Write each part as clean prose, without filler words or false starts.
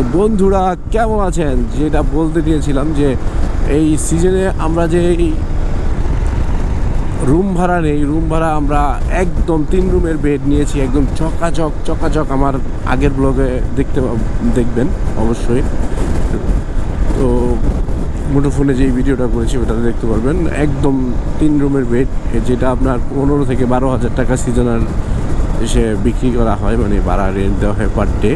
তো বন্ধুরা কেমন আছেন? যেটা বলতে দিয়েছিলাম যে এই সিজনে আমরা যে রুম ভাড়া নেই, রুম ভাড়া আমরা একদম 3 রুমের বেড নিয়েছি, একদম চকাচক। আমার আগের ব্লগে দেখবেন অবশ্যই। তো মুঠোফোনে যেই ভিডিওটা করেছি ওটাতে দেখতে পারবেন, একদম 3 রুমের বেড, যেটা আপনার 15 থেকে 12,000 টাকা সিজনাল এসে বিক্রি করা হয়, মানে ভাড়া রেন্ট দেওয়া হয় পার ডে।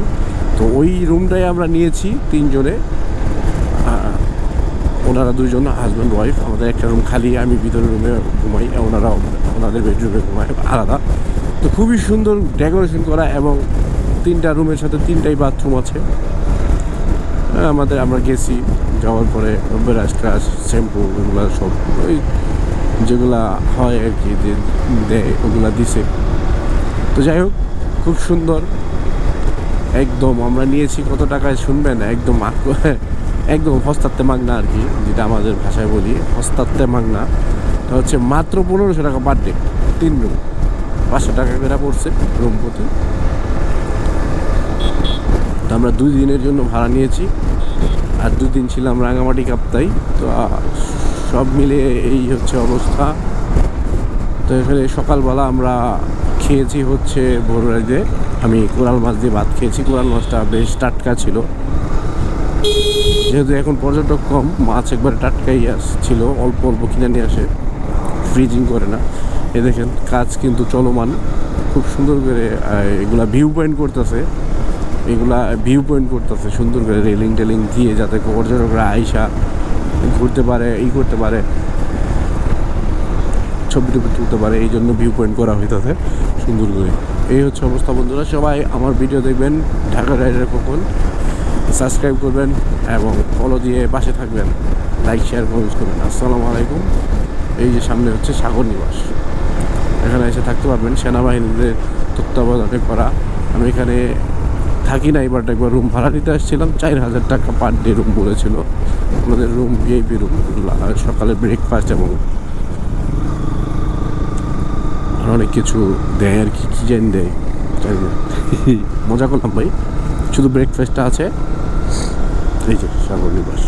তো ওই রুমটাই আমরা নিয়েছি 3 জনে, ওনারা 2 জন হাজব্যান্ড ওয়াইফ। আমাদের একটা রুম খালি, আমি ভিতরে রুমে ঘুমাই, ওনারা ওনাদের বেডরুমে ঘুমায় আলাদা। তো খুবই সুন্দর ডেকোরেশন করা এবং 3টা রুমের সাথে 3টাই বাথরুম আছে। আমরা গেছি, যাওয়ার পরে ব্রাশ ট্রাশ শ্যাম্পু এগুলো সব ওই যেগুলা হয় আর কি যে দেয় ওগুলা দিছে। তো যাই হোক, খুব সুন্দর একদম। আমরা নিয়েছি কত টাকায় শুনবেন? একদম হস্তাত্তে মাগনা আর কি, যেটা আমাদের ভাষায় বলি হস্তাত্তে মাগনা। তা হচ্ছে মাত্র 1500 টাকা পার ডে, 3 রুম, 500 টাকা করে পড়ছে রুম প্রতি। তো আমরা 2 দিনের জন্য ভাড়া নিয়েছি, আর 2 দিন ছিলাম রাঙামাটি কাপ্তাই। তো সব মিলে এই হচ্ছে অবস্থা। তো এখানে সকালবেলা আমরা খেয়েছি হচ্ছে ভোররাতে, আমি কোরাল মাছ দিয়ে ভাত খেয়েছি। কোরাল মাছটা বেশ টাটকা ছিল, যেহেতু এখন পর্যটক কম, মাছ একবারে টাটকাই ছিল, অল্প কিনে নিয়ে আসে, ফ্রিজিং করে না। এ দেখেন কাজ কিন্তু চলমান, খুব সুন্দর করে এগুলা ভিউ পয়েন্ট করতেছে সুন্দর করে, রেলিং টেলিং দিয়ে, যাতে পর্যটকরা আইসা ঘুরতে পারে, করতে পারে, ছবি টবি তুলতে পারে, এই জন্য ভিউ পয়েন্ট করা হইতেছে সুন্দর করে। এই হচ্ছে অবস্থা বন্ধুরা। সবাই আমার ভিডিও দেখবেন, ঢাকা রাইডার খোকন, সাবস্ক্রাইব করবেন এবং ফলো দিয়ে পাশে থাকবেন, লাইক শেয়ার কমেন্ট করবেন। আসসালামু আলাইকুম। এই যে সামনে হচ্ছে সাগর নিবাস, এখানে এসে থাকতে পারবেন, সেনাবাহিনীদের তত্ত্বাবধানে করা। আমি এখানে থাকি না, এবার একবার রুম ভাড়া নিতে আসছিলাম, 4000 টাকা পার ডে রুম বলেছিল। আমাদের রুম ভিআইপি রুম, সকালে ব্রেকফাস্ট এবং অনেক কিছু দেয় আর কি, জানি দেয়, জানি না। মজা করলাম ভাই, শুধু ব্রেকফাস্টটা আছে। এই যে সাগর নিবাস,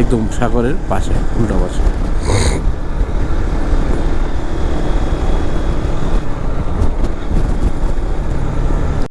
একদম সাগরের পাশে, উল্টা পাশে।